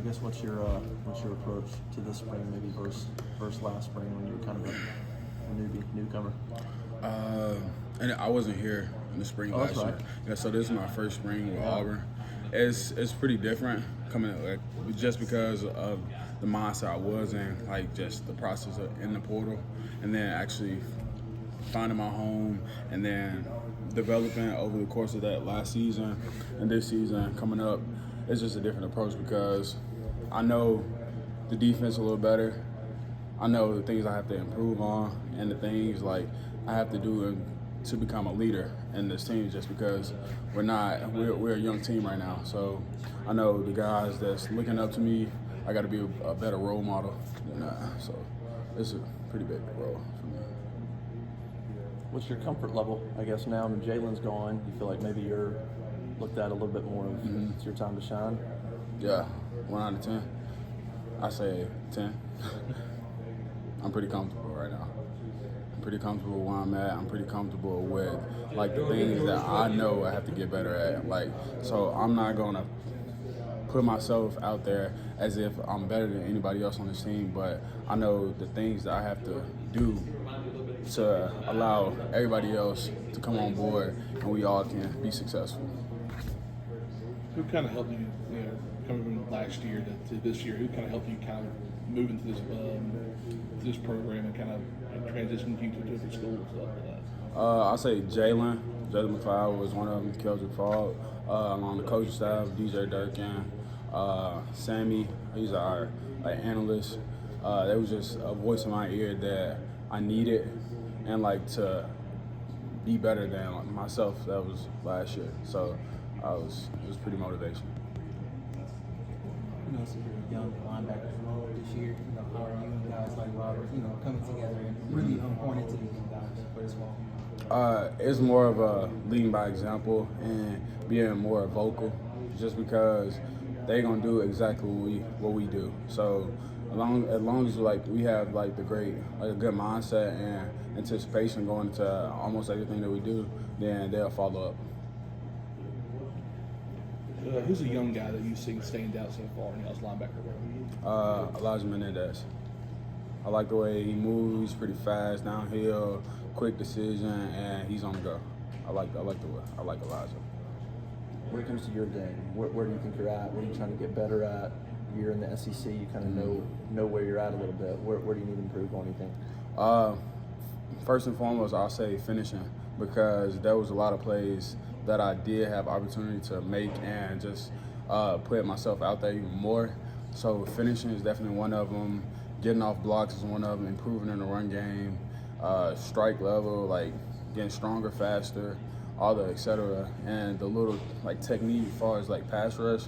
I guess what's your approach to this spring, maybe versus last spring when you were kind of a newcomer? And I wasn't here in the spring last right. year. Yeah, so this is my first spring with Auburn. It's pretty different coming just because of the mindset I was in, like just the process in the portal, and then actually finding my home, and then developing over the course of that last season and this season coming up. It's just a different approach because I know the defense a little better. I know the things I have to improve on and the things like I have to do to become a leader in this team, just because we're a young team right now. So I know the guys that's looking up to me, I got to be a better role model than that. So it's a pretty big role for me. What's your comfort level, I guess, now that Jalen's gone? You feel like maybe you're looked at a little bit more of it's your time to shine? Yeah, 1 out of 10. I say 10. I'm pretty comfortable right now. I'm pretty comfortable where I'm at. I'm pretty comfortable with like the things that I know I have to get better at. Like, so I'm not gonna put myself out there as if I'm better than anybody else on this team, but I know the things that I have to do to allow everybody else to come on board and we all can be successful. Who kind of helped you, coming from last year to this year? Who kind of helped you kind of move into this program and kind of transition you to different schools and stuff like that? I'll say Jalen McLeod was one of them. Keldrick Fogg, along the coaching staff, DJ Durkin, Sammy. He's our analyst. There was just a voice in my ear that I needed, and like to be better than myself. That was last year. So it was pretty motivational. So you're a young linebacker role this year. How are you and guys like Robert, coming together and really pointing to these young guys for this ball? It's more of a leading by example and being more vocal, just because they're gonna do exactly what we do. So as long as like we have like a good mindset and anticipation going into almost everything that we do, then they'll follow up. Who's a young guy that you've seen stand out so far in y'all's linebacker role? Elijah Menendez. I like the way he moves, pretty fast, downhill, quick decision, and he's on the go. I like Elijah. When it comes to your game, where do you think you're at? What are you trying to get better at? You're in the SEC. You kind of know where you're at a little bit. Where do you need to improve on anything? First and foremost, I'll say finishing, because there was a lot of plays that I did have opportunity to make and just put myself out there even more. So finishing is definitely one of them. Getting off blocks is one of them. Improving in the run game, strike level, like getting stronger, faster, all the et cetera. And the little like technique as far as like pass rush,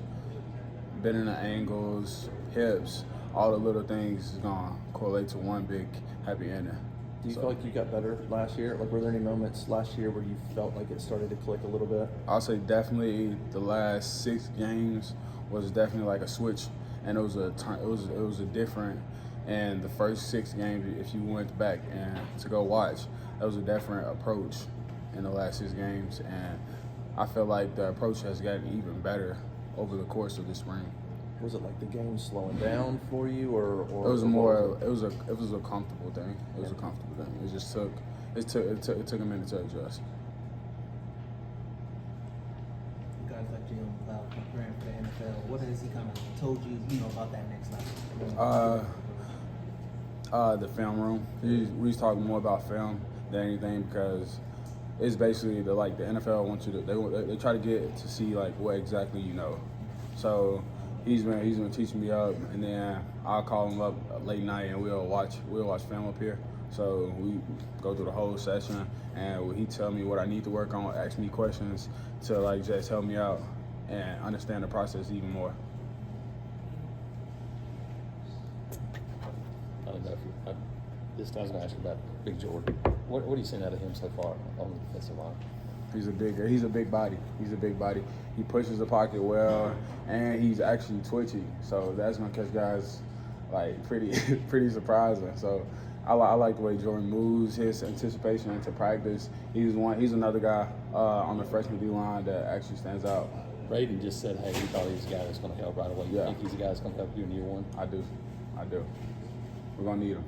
bending the angles, hips, all the little things is gonna correlate to one big happy ending. Do you feel like you got better last year? Like, were there any moments last year where you felt like it started to click a little bit? I'll say definitely the last 6 games was definitely like a switch, and it was a different. And the first 6 games, if you went back and to go watch, that was a different approach in the last 6 games, and I feel like the approach has gotten even better over the course of the spring. Was it like the game slowing down for you, or it was more? It was a comfortable thing. It was a comfortable thing. It just took a minute to adjust. Guys like Jalen McLeod preparing for the NFL, what has he kind of told you, about that next level? The film room. We was talking more about film than anything, because it's basically the NFL wants you to they try to get to see like what exactly you know. So he's been teaching me up, and then I'll call him up late night and we'll watch film up here. So we go through the whole session, and he tell me what I need to work on, ask me questions to like just help me out and understand the process even more. I don't know if this time I was going to ask you about Big Jordan. What are you seeing out of him so far on the defensive line? He's a big body. He pushes the pocket well, and he's actually twitchy. So that's gonna catch guys like pretty surprising. So I like the way Jordan moves, his anticipation into practice. He's another guy on the freshman D line that actually stands out Braden just said, hey, he thought he was a guy that's going to help right away. You Yeah. think he's a guy that's going to help you in year one? I do. We're gonna need him.